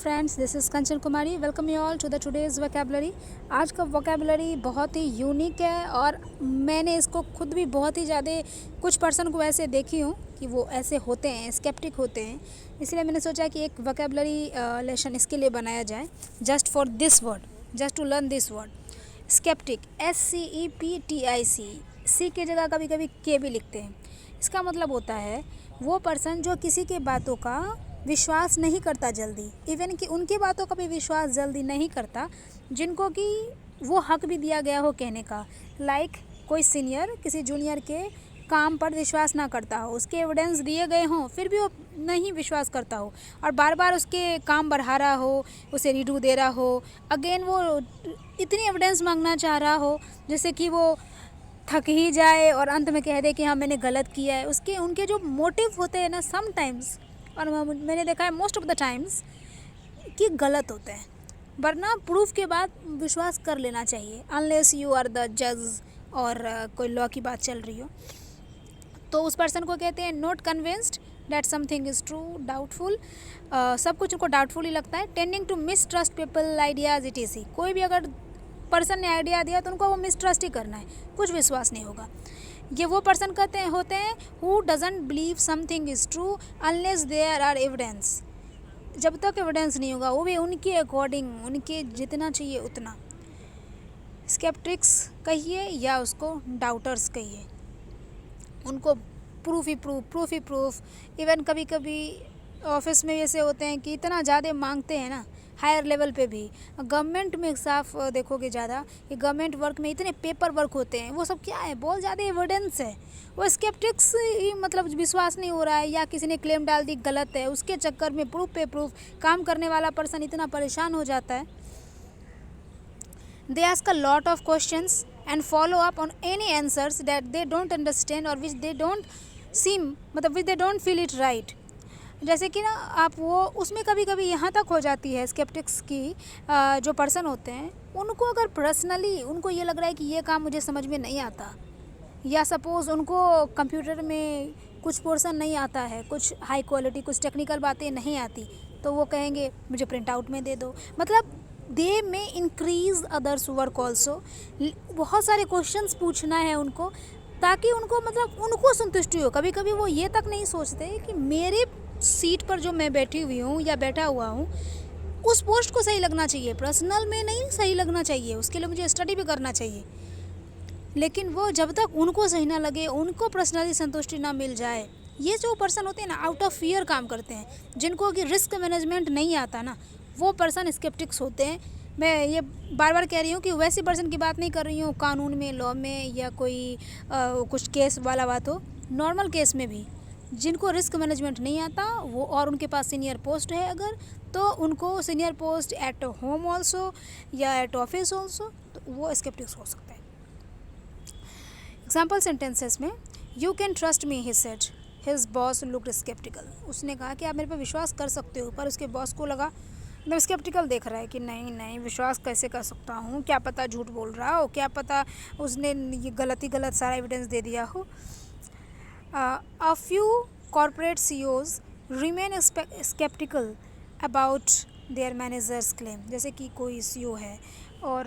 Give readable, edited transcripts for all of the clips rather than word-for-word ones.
Friends, this is Kanchan Kumari. Welcome you all to the today's vocabulary. आज का vocabulary बहुत ही unique है और मैंने इसको खुद भी बहुत ही ज़्यादा कुछ पर्सन को ऐसे देखी हूँ कि वो ऐसे होते हैं, स्केप्टिक होते हैं। इसलिए मैंने सोचा कि एक वोकेबलरी लेसन इसके लिए बनाया जाए, just for this word, just to learn this word. Sceptic, SCEPTIC, C की जगह कभी कभी के भी लिखते हैं। इसका मतलब होता है वो पर्सन जो किसी के बातों का विश्वास नहीं करता जल्दी, इवन कि उनकी बातों का भी विश्वास जल्दी नहीं करता जिनको कि वो हक भी दिया गया हो कहने का। लाइक कोई सीनियर किसी जूनियर के काम पर विश्वास ना करता हो, उसके एविडेंस दिए गए हों फिर भी वो नहीं विश्वास करता हो और बार बार उसके काम बढ़ा रहा हो, उसे रीडू दे रहा हो, अगेन वो इतनी एविडेंस मांगना चाह रहा हो जैसे कि वो थक ही जाए और अंत में कह दे कि हाँ मैंने गलत किया है। उसके उनके जो मोटिव होते हैं ना, समटाइम्स, और मैंने देखा है मोस्ट ऑफ द टाइम्स कि गलत होते हैं, वरना प्रूफ के बाद विश्वास कर लेना चाहिए, अनलेस यू आर द जज और कोई लॉ की बात चल रही हो। तो उस पर्सन को कहते हैं not convinced that something is true, doubtful. सब कुछ उनको डाउटफुल ही लगता है। Tending to mistrust people, ideas, etc. कोई भी अगर पर्सन ने आइडिया दिया तो उनको वो मिसट्रस्ट ही करना है, कुछ विश्वास नहीं होगा। ये वो पर्सन कहते हैं होते हैं who doesn't believe something is true unless there are evidence. जब तक एविडेंस नहीं होगा, वो भी उनके अकॉर्डिंग, उनके जितना चाहिए उतना। स्केप्टिक्स कहिए या उसको डाउटर्स कहिए, उनको प्रूफ ही प्रूफ। इवन कभी कभी ऑफिस में ऐसे होते हैं कि इतना ज़्यादा मांगते हैं ना, हायर लेवल पे भी। गवर्नमेंट में साफ देखोगे ज़्यादा, ये गवर्नमेंट वर्क में इतने पेपर वर्क होते हैं, वो सब क्या है, बहुत ज़्यादा एविडेंस है। वो स्केप्टिक्स ही मतलब विश्वास नहीं हो रहा है या किसी ने क्लेम डाल दी गलत है, उसके चक्कर में प्रूफ पे प्रूफ काम करने वाला पर्सन इतना परेशान हो जाता है। They ask a lot of questions and follow up on any answers that they don't understand or which they don't which they don't feel it right। जैसे कि ना आप वो उसमें कभी कभी यहाँ तक हो जाती है स्केप्टिक्स की, जो पर्सन होते हैं उनको अगर पर्सनली उनको ये लग रहा है कि ये काम मुझे समझ में नहीं आता, या सपोज़ उनको कंप्यूटर में कुछ पोर्शन नहीं आता है, कुछ हाई क्वालिटी कुछ टेक्निकल बातें नहीं आती, तो वो कहेंगे मुझे प्रिंट आउट में दे दो। मतलब दे में इंक्रीज अदर्स वर्क ऑल्सो। बहुत सारे क्वेश्चंस पूछना है उनको ताकि उनको मतलब उनको संतुष्टि हो। कभी कभी वो ये तक नहीं सोचते कि मेरे सीट पर जो मैं बैठी हुई हूँ या बैठा हुआ हूँ उस पोस्ट को सही लगना चाहिए, पर्सनल में नहीं सही लगना चाहिए, उसके लिए मुझे स्टडी भी करना चाहिए। लेकिन वो जब तक उनको सही ना लगे, उनको पर्सनली संतुष्टि ना मिल जाए, ये जो पर्सन होते हैं ना आउट ऑफ फियर काम करते हैं, जिनको कि रिस्क मैनेजमेंट नहीं आता ना, वो पर्सन स्केप्टिक्स होते हैं। मैं ये बार बार कह रही हूँ कि वैसी पर्सन की बात नहीं कर रही हूँ कानून में, लॉ में, या कोई कुछ केस वाला बात हो, नॉर्मल केस में भी जिनको रिस्क मैनेजमेंट नहीं आता वो, और उनके पास सीनियर पोस्ट है अगर, तो उनको senior post at home also या एट ऑफिस ऑल्सो, तो वो स्केप्टिक्स हो सकते हैं। एग्जाम्पल सेंटेंसेस में, you can trust me he said, his boss looked sceptical. उसने कहा कि आप मेरे पर विश्वास कर सकते हो, पर उसके बॉस को लगा मतलब स्केप्टिकल देख रहा है कि नहीं विश्वास कैसे कर सकता हूँ, क्या पता झूठ बोल रहा हो, क्या पता उसने ये गलत सारा एविडेंस दे दिया हो। A few corporate CEOs remain skeptical about their managers claim। जैसे कि कोई CEO है और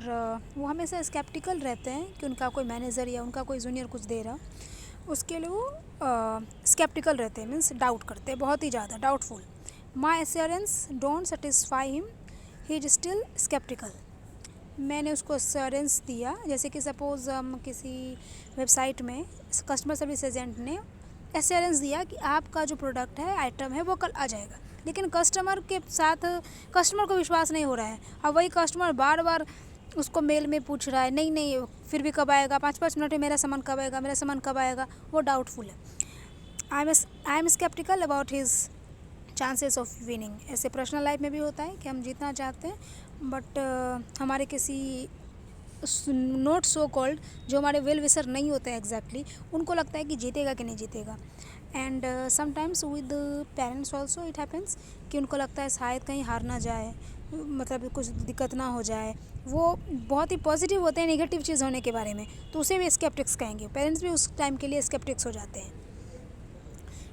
वो हमेशा स्केप्टिकल रहते हैं कि उनका कोई मैनेजर या उनका कोई जूनियर कुछ दे रहा, उसके लिए वो स्केप्टिकल रहते हैं, मीन्स डाउट करते हैं, बहुत ही ज़्यादा doubtful. My assurance don't satisfy him, he is still sceptical. मैंने उसको एश्योरेंस दिया, जैसे कि सपोज़ हम किसी वेबसाइट में कस्टमर सर्विस एजेंट ने एश्योरेंस दिया कि आपका जो प्रोडक्ट है, आइटम है, वो कल आ जाएगा, लेकिन कस्टमर के साथ कस्टमर को विश्वास नहीं हो रहा है। अब वही कस्टमर बार बार उसको मेल में पूछ रहा है नहीं फिर भी कब आएगा, 5-5 मिनट में मेरा सामान कब आएगा, वो डाउटफुल है। I am sceptical about his chances of winning. ऐसे पर्सनल लाइफ में भी होता है कि हम जीतना चाहते हैं, बट हमारे किसी नॉट सो कॉल्ड, जो हमारे वेल विशर नहीं होते हैं एग्जैक्टली, उनको लगता है कि जीतेगा कि नहीं जीतेगा। And sometimes with parents also it happens कि उनको लगता है शायद कहीं हार ना जाए, मतलब कुछ दिक्कत ना हो जाए। वो बहुत ही पॉजिटिव होते हैं नेगेटिव चीज़ होने के बारे में, तो उसे भी स्केप्टिक्स कहेंगे। पेरेंट्स भी उस टाइम के लिए स्केप्टिक्स हो जाते हैं।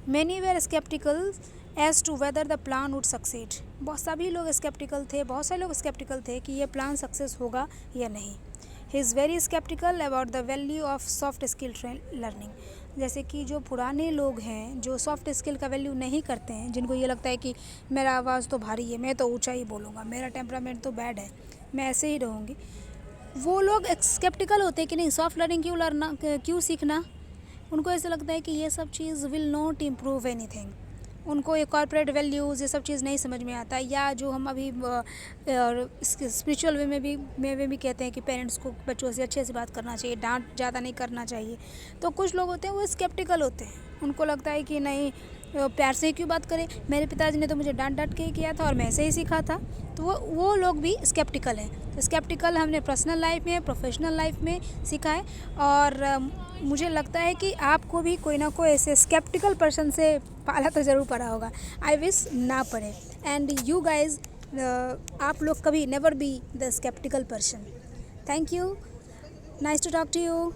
Many were sceptical as to whether the plan would succeed. बहुत सभी लोग स्केप्टिकल थे, बहुत सारे लोग स्केप्टिकल थे कि ये प्लान सक्सेस होगा या नहीं। He is very sceptical about the value of soft skill learning. जैसे कि जो पुराने लोग हैं जो सॉफ्ट स्किल का वैल्यू नहीं करते हैं, जिनको ये लगता है कि मेरा आवाज़ तो भारी है, मैं तो ऊंचा ही बोलूँगा, मेरा टेम्परामेंट तो बैड है, मैं ऐसे ही रहूँगी, वो लोग स्केप्टिकल होते हैं कि नहीं सॉफ्ट लर्निंग क्यों सीखना। उनको ऐसा लगता है कि ये सब चीज़ विल नॉट इम्प्रूव एनीथिंग। उनको ये कॉर्पोरेट वैल्यूज़ ये सब चीज़ नहीं समझ में आता। या जो हम अभी स्पिरिचुअल वे में भी कहते हैं कि पेरेंट्स को बच्चों से अच्छे से बात करना चाहिए, डांट ज़्यादा नहीं करना चाहिए। तो कुछ लोग होते हैं वो स्केप्टिकल होते हैं, उनको लगता है कि नहीं प्यार से ही क्यों बात करें, मेरे पिताजी ने तो मुझे डांट के ही किया था और मैं ऐसे ही सीखा था। तो वो लोग भी स्केप्टिकल हैं। तो स्केप्टिकल हमने पर्सनल लाइफ में, प्रोफेशनल लाइफ में सीखा है। और मुझे लगता है कि आपको भी कोई ना कोई ऐसे स्केप्टिकल पर्सन से पाला तो ज़रूर पड़ा होगा। आई विश ना पड़े। एंड यू गाइज, आप लोग कभी never be the sceptical person. Thank you, nice to talk to you.